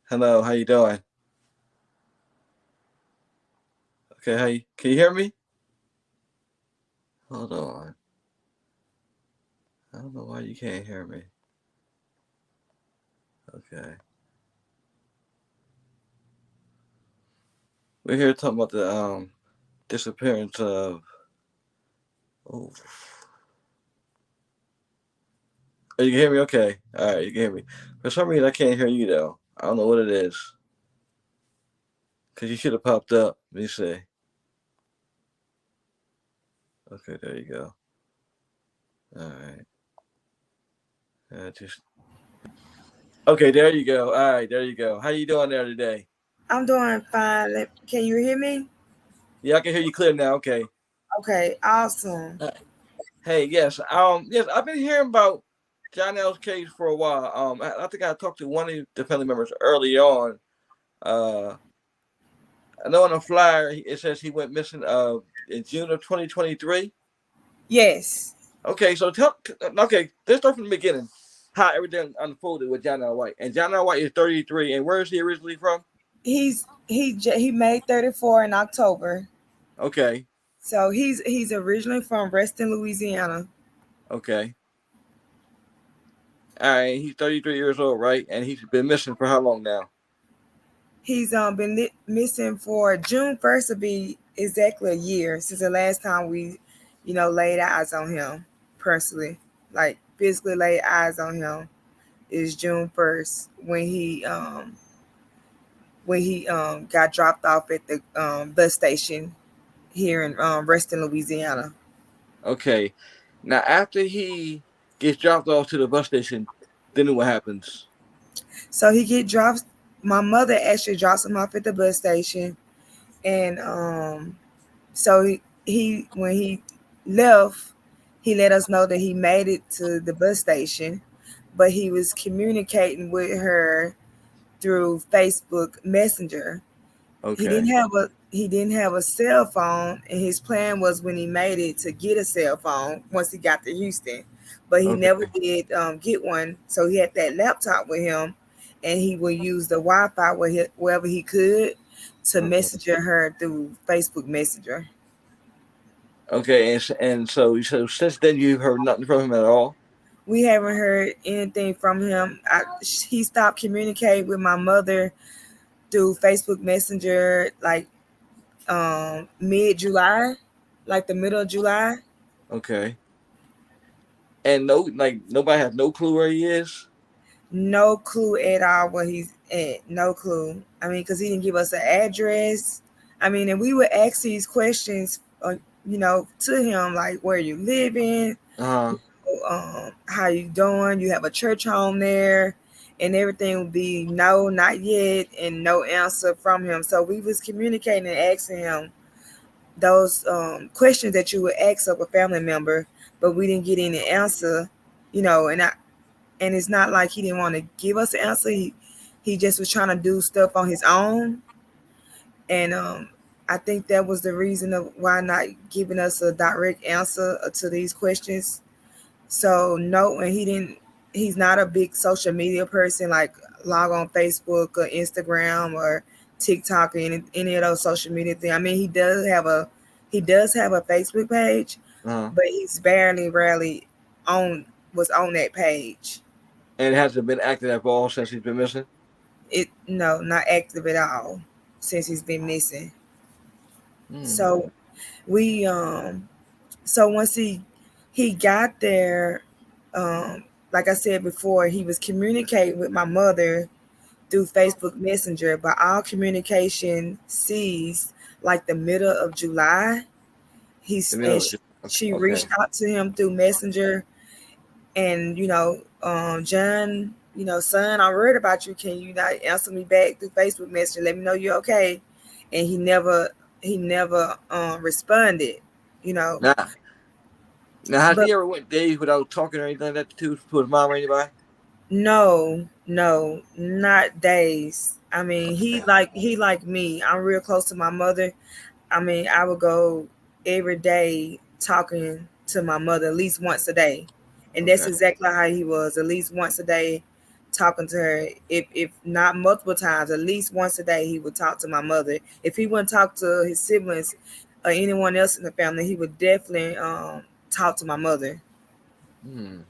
Hello, how you doing? Okay, can you hear me? Hold on. I don't know why you can't hear me. Okay. We're here talking about the disappearance of oh, you can hear me? Okay. Alright, you can hear me. For some reason I can't hear you though. I don't know what it is. Cause you should have popped up. Let me see. Okay, there you go. Alright. Just okay, there you go. Alright, there you go. How you doing there today? I'm doing fine. Can you hear me? Yeah, I can hear you clear now. Okay. Okay, awesome. Hey, yes, I've been hearing about John L's case for a while. I think I talked to one of the family members early on. Uh, I know on the flyer it says he went missing in June of 2023. Yes, Okay, let's start from the beginning. How everything unfolded with Jon'Al White, and Jon'Al White is 33, and where is he originally from? he made 34 in October. Okay, So he's originally from Reston, Louisiana. okay, all right. He's 33 years old, right? And he's been missing for how long now? He's been missing for June 1st to be exactly a year since the last time we, laid eyes on him personally, like physically laid eyes on him is June 1st when he got dropped off at the bus station here in Reston, Louisiana. Okay. Now, after he gets dropped off to the bus station, then what happens? So he get dropped. My mother actually drops him off at the bus station, and so he when he left, he let us know that he made it to the bus station, but he was communicating with her through Facebook Messenger. He didn't Okay. have a he didn't have a cell phone, and his plan was when he made it to get a cell phone once he got to Houston, but he never Okay. did get one. So he had that laptop with him, and he would use the Wi-Fi wherever he could to Okay. messenger her through Facebook Messenger. Okay. And so since then you've heard nothing from him at all. We haven't heard anything from him. He stopped communicating with my mother through Facebook Messenger like mid July, like the middle of July. Okay. And no, like nobody has no clue where he is. No clue at all where he's at. No clue. I mean, because he didn't give us an address. I mean, and we would ask these questions, to him like, where you living, Uh huh. how you doing? You have a church home there, and everything would be no, not yet, and no answer from him. So we was communicating and asking him those questions that you would ask of a family member, but we didn't get any answer. And it's not like he didn't want to give us an answer. He just was trying to do stuff on his own, and I think that was the reason of why not giving us a direct answer to these questions. So no, and he didn't. He's not a big social media person, like log on Facebook or Instagram or TikTok or any of those social media things. I mean, he does have a Facebook page, Uh huh. but he's barely, rarely on was on that page. And it hasn't been active at all since he's been missing. It no, not active at all since he's been missing. Hmm. So we so once he got there, um like I said before, he was communicating with my mother through Facebook Messenger, but our communication ceased like the middle of July. The He's middle and of June. she Okay. reached out to him through Messenger, and John, son, I'm worried about you. Can you not answer me back through Facebook Messenger? Let me know you're okay. And he never responded. You know, Now, now, has but he ever went days without talking or anything like that to his mom or anybody? no, no, not days. I mean, he like me. I'm real close to my mother. I mean, I would go every day talking to my mother at least once a day. And that's Okay. exactly how he was, at least once a day talking to her. If not multiple times, at least once a day, he would talk to my mother. If he wouldn't talk to his siblings or anyone else in the family, he would definitely talk to my mother. Hmm.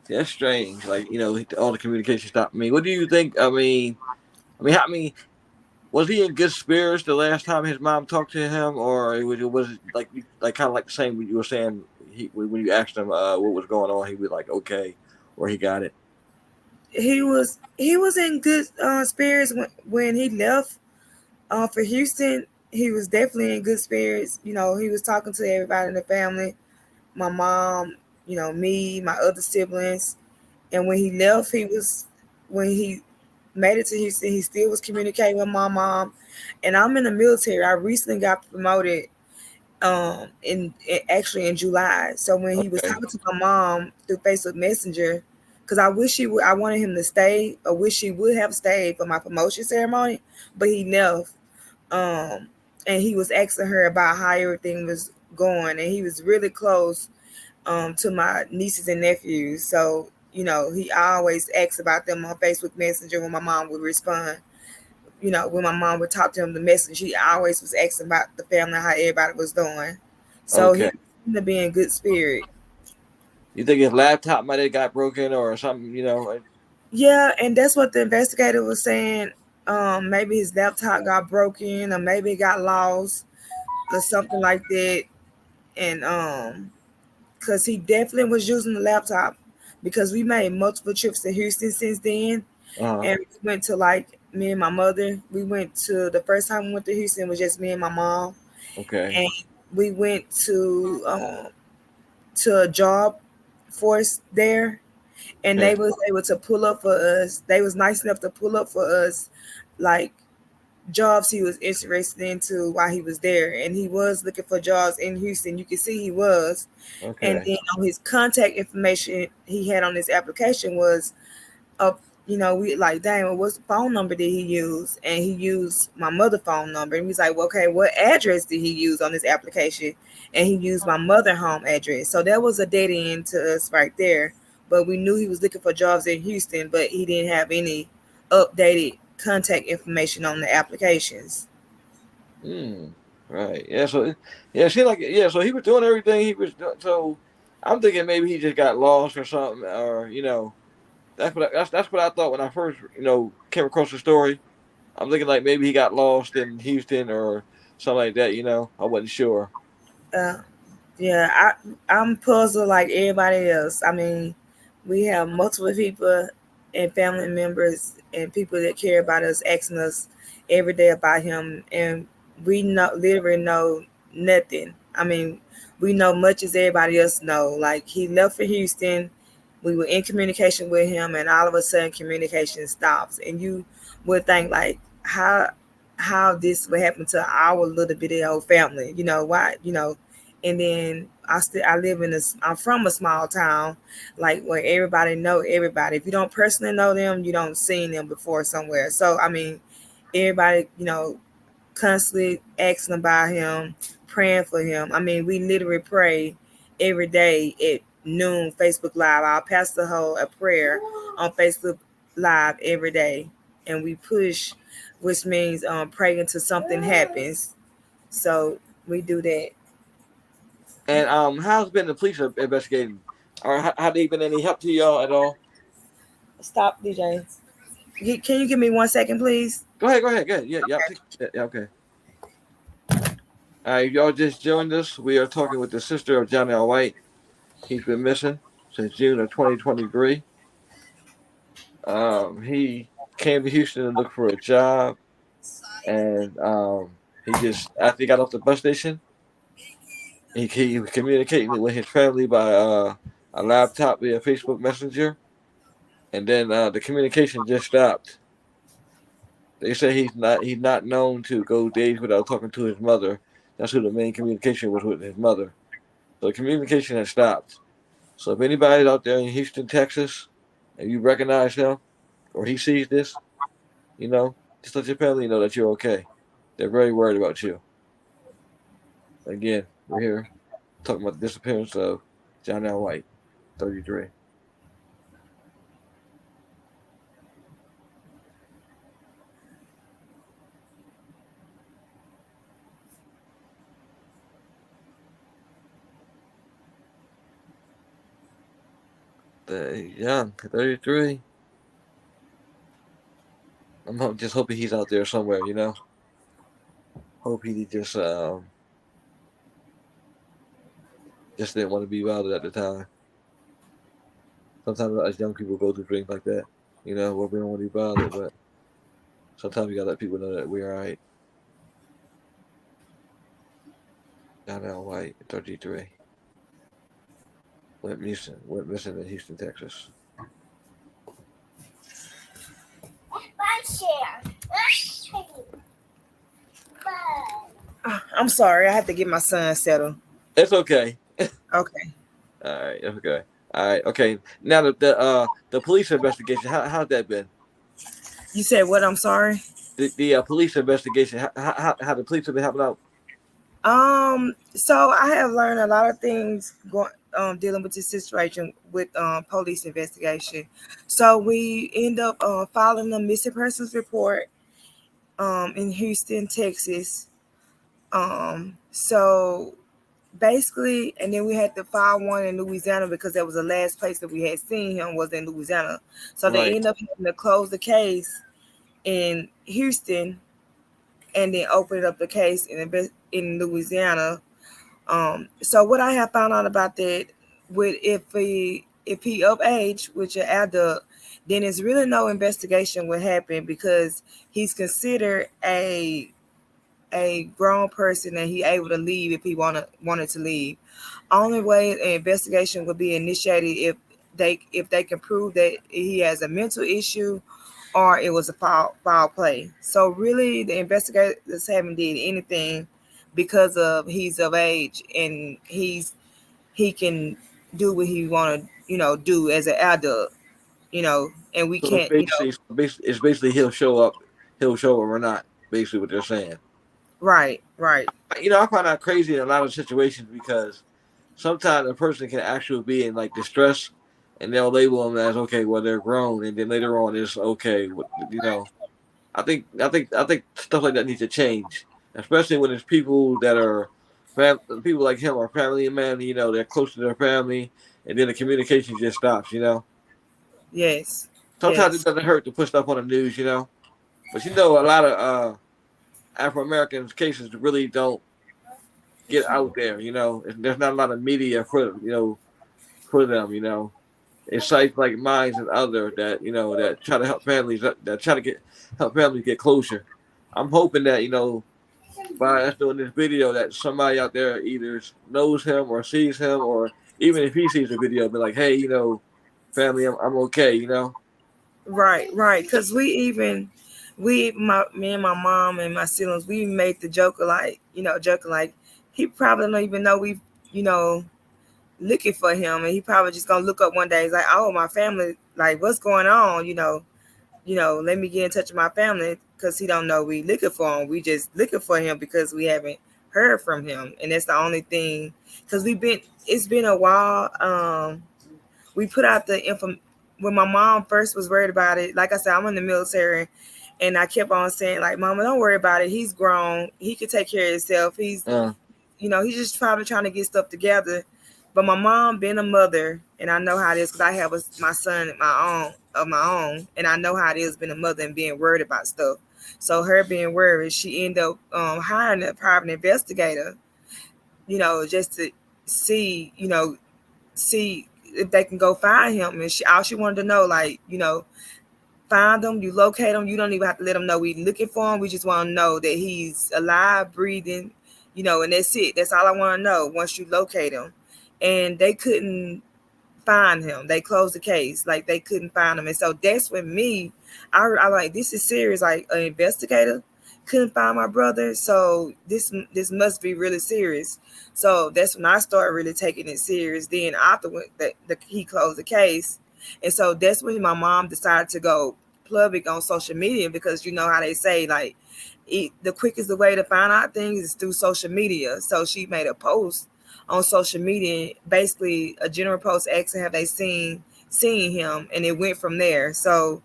That's strange. Like, all the communication stopped. What do you think? Was he in good spirits the last time his mom talked to him, or was it like kind of like the same when you were saying when you asked him what was going on, he was like okay, or he got it. He was in good spirits when he left for Houston. He was definitely in good spirits. He was talking to everybody in the family, my mom, me, my other siblings. And when he left, when he made it to Houston, he still was communicating with my mom. And I'm in the military. I recently got promoted actually in July. So when he was Okay. talking to my mom through Facebook Messenger, because I wanted him to stay. I wish he would have stayed for my promotion ceremony, but he left. Um, and he was asking her about how everything was going, and he was really close to my nieces and nephews. So he always asks about them on Facebook Messenger when my mom would respond. When my mom would talk to him the message, he always was asking about the family, how everybody was doing. So he Okay. seemed to be in good spirit. You think his laptop might have got broken or something? Yeah, and that's what the investigator was saying. Maybe his laptop got broken, or maybe it got lost, or something like that. And because he definitely was using the laptop, because we made multiple trips to Houston since then, Uh huh. and we went to, like, me and my mother. We went to the first time we went to Houston was just me and my mom, Okay. and we went to a job force there, and Okay. they was able to pull up for us. They was nice enough to pull up for us, like, jobs he was interested into while he was there, and he was looking for jobs in Houston. You can see he was. And Okay. then on his contact information he had on his application was up. We like, dang, well, what phone number did he use? And he used my mother phone number. And he's like, well, okay, what address did he use on his application? And he used my mother home address. So that was a dead end to us right there. But we knew he was looking for jobs in Houston, but he didn't have any updated contact information on the applications. Hmm. Right. Yeah. So yeah, it seemed like yeah. So he was doing everything he was doing. So I'm thinking maybe he just got lost or something, or that's what I thought when I first came across the story. I'm thinking like maybe he got lost in Houston or something like that. I wasn't sure. Uh, Yeah, I'm puzzled like everybody else. I mean, we have multiple people and family members and people that care about us asking us every day about him, and we literally know nothing. I mean, we know much as everybody else know. Like, he left for Houston, we were in communication with him, and all of a sudden communication stops, and you would think like, how this would happen to our little bitty old family. Why? And then I live in this. I'm from a small town, like, where everybody know everybody. If you don't personally know them, you don't seen them before somewhere. So I mean, everybody, constantly asking about him, praying for him. I mean, we literally pray every day at noon, Facebook Live. Our pastor hold a prayer on Facebook Live every day, and we push, which means pray until something happens. So we do that. And how's been the police investigating? Or have they been any help to y'all at all? Stop, DJ. Can you give me 1 second, please? Go ahead. Go ahead. Good. Yeah. Yeah. Yeah. Okay. All right. Y'all just joined us. We are talking with the sister of Jon'Al White. He's been missing since June of 2023. He came to Houston to look for a job, and he just after he got off the bus station, he was communicating with his family by a laptop via Facebook Messenger, and then the communication just stopped. They say he's not known to go days without talking to his mother. That's who the main communication was with, his mother. So the communication has stopped. So if anybody's out there in Houston, Texas, and you recognize him or he sees this, just let your family know that you're okay. They're very worried about you. Again, we're here talking about the disappearance of Jon'Al White, 33. young, 33. Just hoping he's out there somewhere. Hope he just didn't want to be bothered at the time. Sometimes us young people go through things like that. Where we don't want to be bothered, but sometimes we gotta let people know that we're alright. Jon'Al White, 33. Went missing in Houston, Texas. I'm sorry, I had to get my son settled. It's okay. Okay. All right, it's okay. All right, okay. Now the police investigation, how's that been? You said what? I'm sorry. The police investigation, how the police have been helping out? So I have learned a lot of things going dealing with this situation with police investigation. So we end up filing a missing persons report in Houston, Texas. So basically, and then we had to file one in Louisiana because that was the last place that we had seen him was in Louisiana. So they Right. end up having to close the case in Houston and then open up the case in Louisiana. So what I have found out about that, with if he of age, which an adult, then it's really no investigation would happen because he's considered a grown person and he able to leave if he wanted to leave. Only way an investigation would be initiated if they can prove that he has a mental issue or it was a foul play. So really, the investigators haven't did anything because of he's of age and he can do what he want to do as an adult, and we So can't. it's basically he'll show up or not. Basically, what they're saying. Right, right. I find that crazy in a lot of situations because sometimes a person can actually be in like distress, and they'll label them as okay, well they're grown, and then later on it's okay. I think stuff like that needs to change, especially when it's people that are people like him are family men. They're close to their family, and then the communication just stops. Yes, Sometimes it yes. doesn't hurt to put stuff on the news. But a lot of Afro Americans cases really don't get out there. There's not a lot of media for them. It's sites like mine and others that try to help families that try to help families get closure. I'm hoping that by us doing this video that somebody out there either knows him or sees him, or even if he sees the video, be like, hey, family, I'm okay. Right, right. Because me and my mom and my siblings, we made the joke like he probably don't even know we, you know, looking for him, and he probably just gonna look up one day. He's like, oh, my family, like, what's going on? Let me get in touch with my family because he don't know we looking for him. We just looking for him because we haven't heard from him, and that's the only thing. Because it's been a while. We put out the info when my mom first was worried about it. Like I said, I'm in the military, and I kept on saying, like, Mama, don't worry about it. He's grown. He can take care of himself. Uh, He's just probably trying to get stuff together. But my mom, being a mother, and I know how it is because I have my son of my own, and I know how it is being a mother and being worried about stuff. So her being worried, she ended up hiring a private investigator, just to see, see if they can go find him. And all she wanted to know, like, find him, you locate him. You don't even have to let them know we looking for him. We just want to know that he's alive, breathing, and that's it. That's all I want to know once you locate him. And they couldn't find him. They closed the case. Like, they couldn't find him. And so that's when I like, this is serious. Like, an investigator couldn't find my brother. So this must be really serious. So that's when I started really taking it serious. Then after he closed the case. And so that's when my mom decided to go public on social media, because you know how they say, like, the quickest way to find out things is through social media. So she made a post on social media, basically a general post asking have they seen him, and it went from there. So,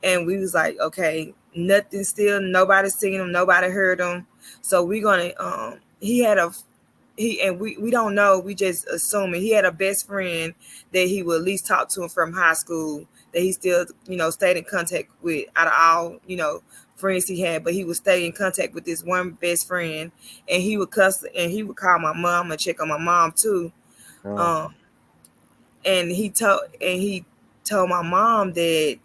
and we was like, okay, nothing, still nobody seen him, nobody heard him. So we're gonna he had we don't know. We just assuming he had a best friend that he would at least talk to him from high school. That he still stayed in contact with out of all friends he had, but he would stay in contact with this one best friend, and he would cuss and he would call my mom and check on my mom too. Uh, Um, and he told my mom that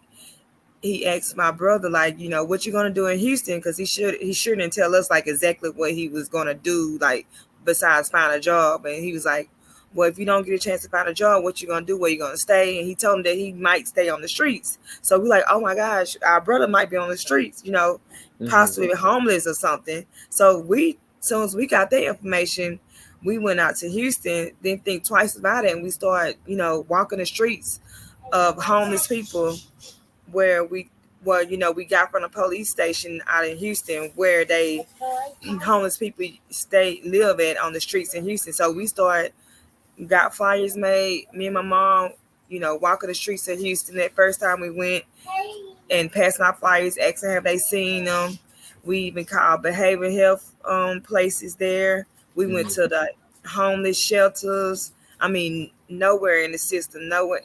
he asked my brother, like, what you gonna do in Houston? Because he shouldn't tell us like exactly what he was gonna do, like besides find a job. And he was like, well, if you don't get a chance to find a job, what you gonna do? Where you gonna stay? And he told him that he might stay on the streets. So we like, oh my gosh, our brother might be on the streets, mhm. possibly homeless or something. So as soon as we got that information, we went out to Houston, didn't think twice about it, and we started, walking the streets of homeless people where we got from the police station out in Houston where they homeless people live at on the streets in Houston. So we started got flyers made. Me and my mom, walking the streets of Houston that first time we went and passing out flyers, asking have they seen them. We even called behavioral health places there. We went Mhm. to the homeless shelters. I mean, nowhere in the system, nowhere,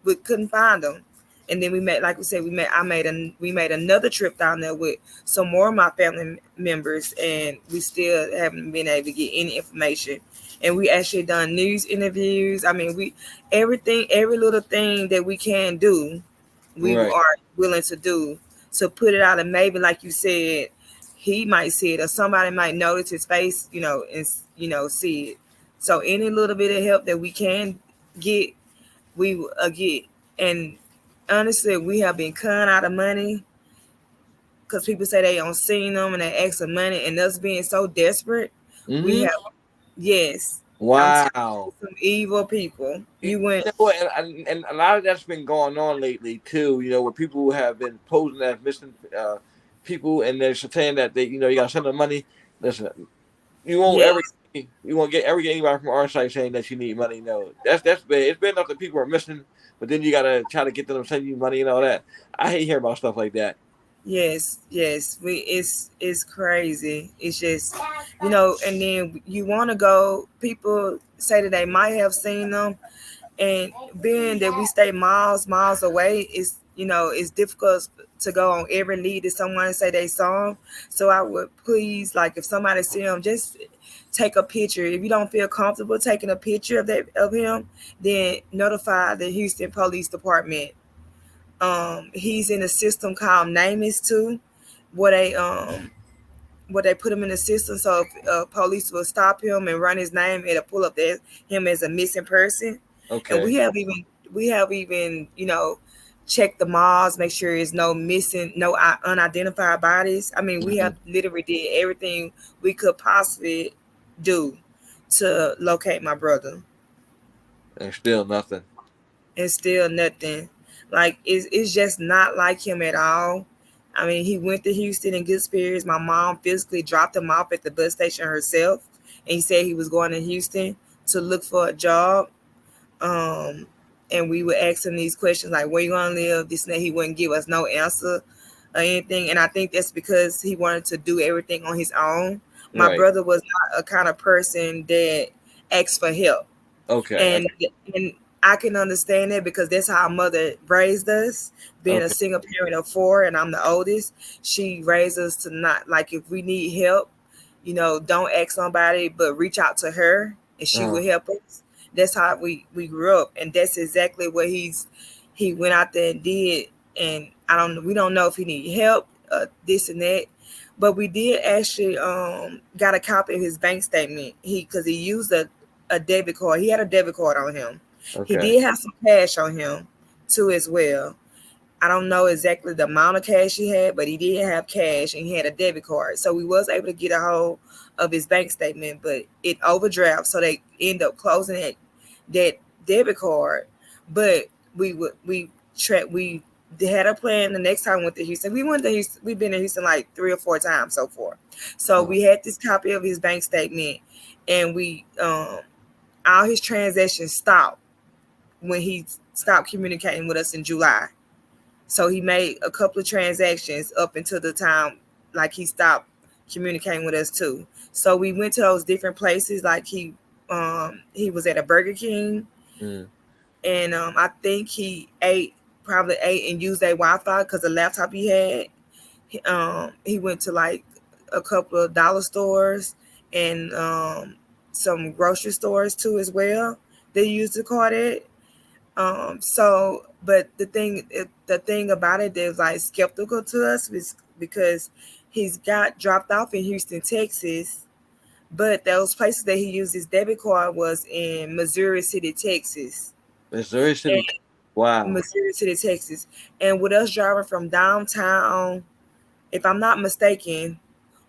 we couldn't find them. And then we met, like we said, we made another trip down there with some more of my family members, and we still haven't been able to get any information. And we actually done news interviews. I mean, every little thing that we can do, we Right. are willing to do to put it out. And maybe, like you said, he might see it, or somebody might notice his face, and see it. So any little bit of help that we can get, we will get. And honestly, we have been cutting out of money because people say they don't see them and they ask for money, and us being so desperate, we Mhm. have. Yes, I'm telling you, Wow. some evil people. You You went. know what? And a lot of that's been going on lately too. Where people have been posing as missing people, and they're saying that you got to send them money. Listen, you won't ever Yes, you won't get anybody from our site saying that you need money. No, that's bad. It's bad enough that people are missing, but then you gotta try to get them to send you money and all that. I hate hearing about stuff like that. yes. It's crazy. It's just and then you want to go. People say that they might have seen them, and being that we stay miles away, it's difficult to go on every lead that someone say they saw him. So I would please, like, if somebody see him, just take a picture. If you don't feel comfortable taking a picture of him, then notify the Houston Police Department. He's in a system called Nameless too, where they put him in the system. So if police will stop him and run his name, it'll pull up him as a missing person. And Okay. we have even checked the malls, make sure there's no missing, no unidentified bodies. I mean, we Hmm. have literally did everything we could possibly do to locate my brother, And still nothing. and still nothing. Like it's just not like him at all. I mean, he went to Houston in good spirits. My mom physically dropped him off at the bus station herself, and he said he was going to Houston to look for a job. Um, and we would ask him these questions like, "Where you gonna live?" This and that. He wouldn't give us no answer or anything. And I think that's because he wanted to do everything on his own. My Right. brother was not a kind of person that asked for help, Okay. and I can understand that because that's how our mother raised us. Being a Okay. single parent of four, and I'm the oldest, she raised us to not, like, if we need help, don't ask somebody, but reach out to her, and she Uh, will help us. That's how we grew up, and that's exactly what he went out there and did. And we don't know if he need help, this and that. But we did actually got a copy of his bank statement. Because he used a debit card. He had a debit card on him. He okay. did have some cash on him too as well. I don't know exactly the amount of cash he had, but he did have cash and he had a debit card. So we was able to get a hold of his bank statement, but it overdraft, so they end up closing that debit card. But we had a plan the next time we went to Houston. We went to Houston. We've been to Houston like 3 or 4 times so far. So Uh, we had this copy of his bank statement, and we all his transactions stopped when he stopped communicating with us in July. So he made a couple of transactions up until the time like he stopped communicating with us too. So we went to those different places. Like he was at a Burger King, Mm. and I think he probably ate and used a Wi-Fi because the laptop he had. He went to like a couple of dollar stores and some grocery stores too as well. They used the card at. So, but the thing about it that was like skeptical to us was because he's got dropped off in Houston, Texas, but those places that he used his debit card was in Missouri City, Texas. Missouri City. And Wow. Missouri City, Texas. And with us driving from downtown, if I'm not mistaken,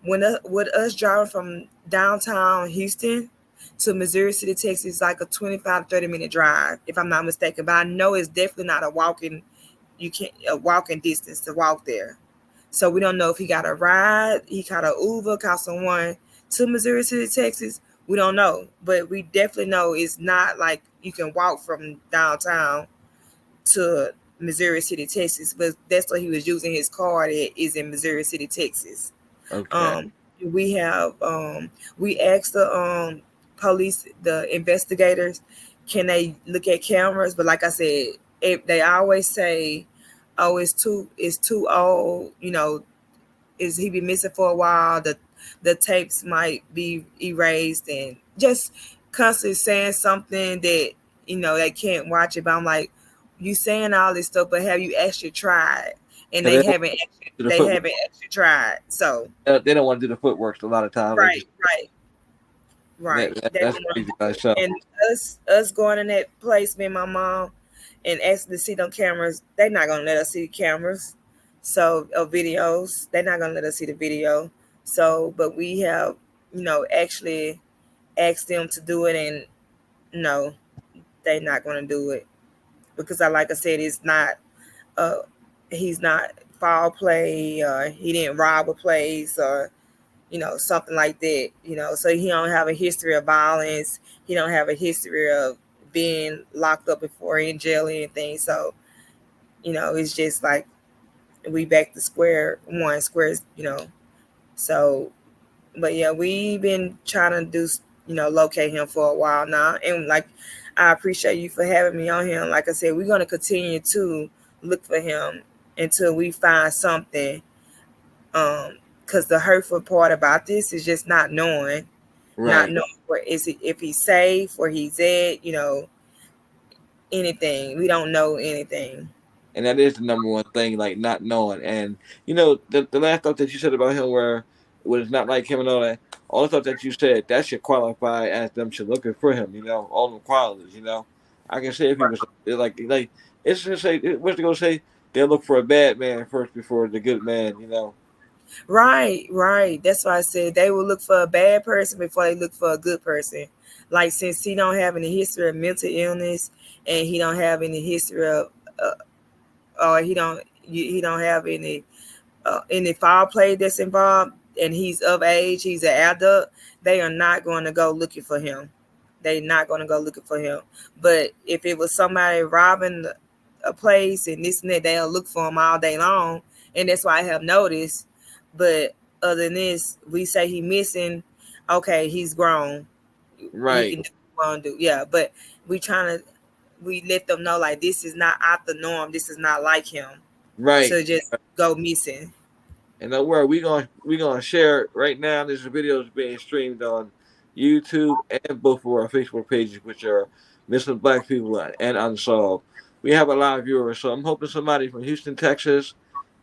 with us driving from downtown Houston to Missouri City, Texas, like a 25 30 minute drive, if I'm not mistaken. But I know it's definitely not a walking distance to walk there. So we don't know if he got a ride, he caught a Uber, caught someone to Missouri City, Texas. We don't know, but we definitely know it's not like you can walk from downtown to Missouri City, Texas. But that's what he was using his card at, is in Missouri City, Texas. Okay. Um, we have we asked the police, the investigators, can they look at cameras? But like I said, they always say, "Oh, it's too old." Is he been missing for a while? The tapes might be erased, and just constantly saying something that they can't watch it. But I'm like, you saying all this stuff, but have you actually tried? And So they they don't want haven't. to do the They footwork. haven't actually tried. So They don't want to do the footwork a lot of times. Like you right, right, right. that's crazy by itself. And us going in that place, me and my mom, and asking to see them cameras, they're not gonna let us see the cameras. So of videos, they're not gonna let us see the video. So, but we have, actually asked them to do it, and no, they're not gonna do it because, like I said, it's not. Uh, he's not foul play. He didn't rob a place, or something like that. So he don't have a history of violence. He don't have a history of being locked up before in jail or anything. So, it's just like we back to square one, squares. So, but yeah, we've been trying to locate him for a while now. And like, I appreciate you for having me on here. Like I said, we're going to continue to look for him until we find something. Because the hurtful part about this is just not Right. knowing where is he, if he's safe, where he's at, anything. We don't know anything. And that is the number one thing, like not knowing. And the last stuff that you said about him, where it was not like him and all the stuff that you said, that should qualify as them should looking for him. All the qualities. I can say if he was like it's just say what's they gonna say? They'll look for a bad man first before the good man. Right, right. That's why I said they will look for a bad person before they look for a good person. Like, since he don't have any history of mental illness, and he don't have any history of, or he don't have any foul play that's involved, and he's of age, he's an adult, they are not going to go looking for him. They're not going to go looking for him. But if it was somebody robbing a place and this and that, they'll look for him all day long. And that's why I have noticed. But other than this, we say he missing. Okay, he's grown. He Right. can do what he want to do. Yeah, but we let them know, like, this is not out the norm. This is not like him Right. to just go missing. And don't worry, we gonna share it right now. This video is being streamed on YouTube and both of our Facebook pages, which are Missing Black People and Unsolved. We have a lot of viewers, so I'm hoping somebody from Houston, Texas,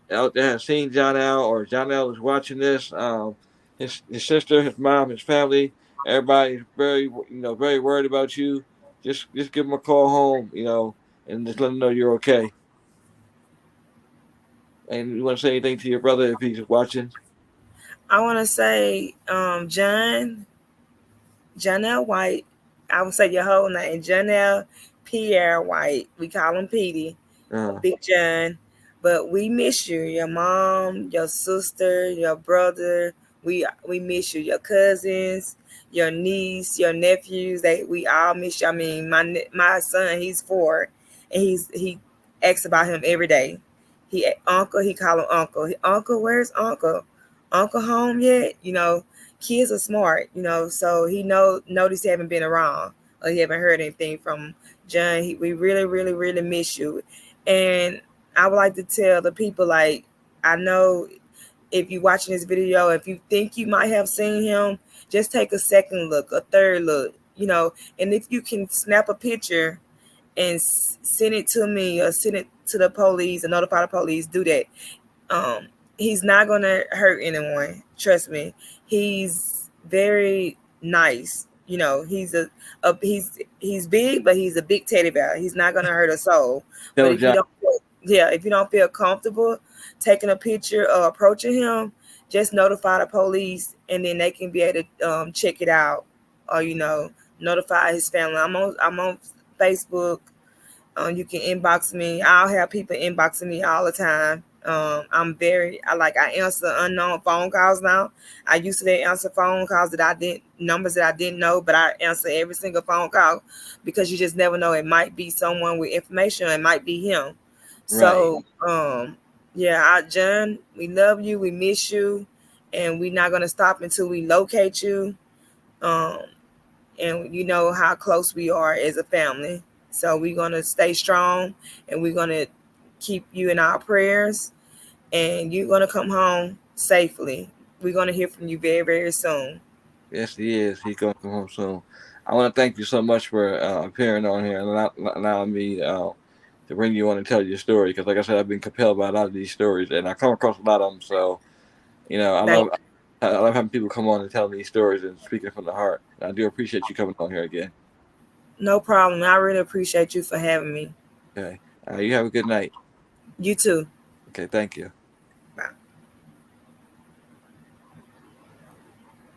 out there has seen Jon'Al, or Jon'Al is watching this. His sister, his mom, his family, everybody's very worried about you. Just give them a call home, and just let them know you're okay. And you want to say anything to your brother if he's watching? I want to say, Jon'Al White. I would say your whole name, Jon'Al Pierre White. We call him Petey, Uh, Big John. But we miss you, your mom, your sister, your brother. We miss you, your cousins, your niece, your nephews. We all miss you. I mean, my son, he's 4, and he asks about him every day. He call him uncle. Uncle, where's uncle? Uncle home yet? kids are smart, so he noticed he haven't been around or he haven't heard anything from John. We really, really, really miss you. And I would like to tell the people, like, I know if you're watching this video, if you think you might have seen him, just take a second look, a third look, and if you can snap a picture and send it to me or send it to the police and notify the police, do that. um he's not gonna hurt anyone, trust me. He's very nice, he's big, but he's a big teddy bear. He's not gonna hurt a soul. But Tell John. if you don't feel comfortable taking a picture or approaching him, just notify the police, and then they can be able to check it out, or notify his family. I'm on Facebook. You can inbox me. I'll have people inboxing me all the time. I answer unknown phone calls now. I used to answer phone calls numbers that I didn't know, but I answer every single phone call, because you just never know. It might be someone with information. It might be him. Right. So, yeah, John, we love you. We miss you, and we're not gonna stop until we locate you. Um, and you know how close we are as a family. So we're gonna stay strong, and we're gonna keep you in our prayers, and you're gonna come home safely. We're gonna hear from you very, very soon. Yes, he is. He's gonna come home soon. I want to thank you so much for appearing on here and allowing me to bring you on and tell your story. Because, like I said, I've been compelled by a lot of these stories, and I come across a lot of them. So, I Thank love having people come on and tell me stories and speaking from the heart. And I do appreciate you coming on here again. No problem. I really appreciate you for having me. Okay. You have a good night. You too. Okay. Thank you.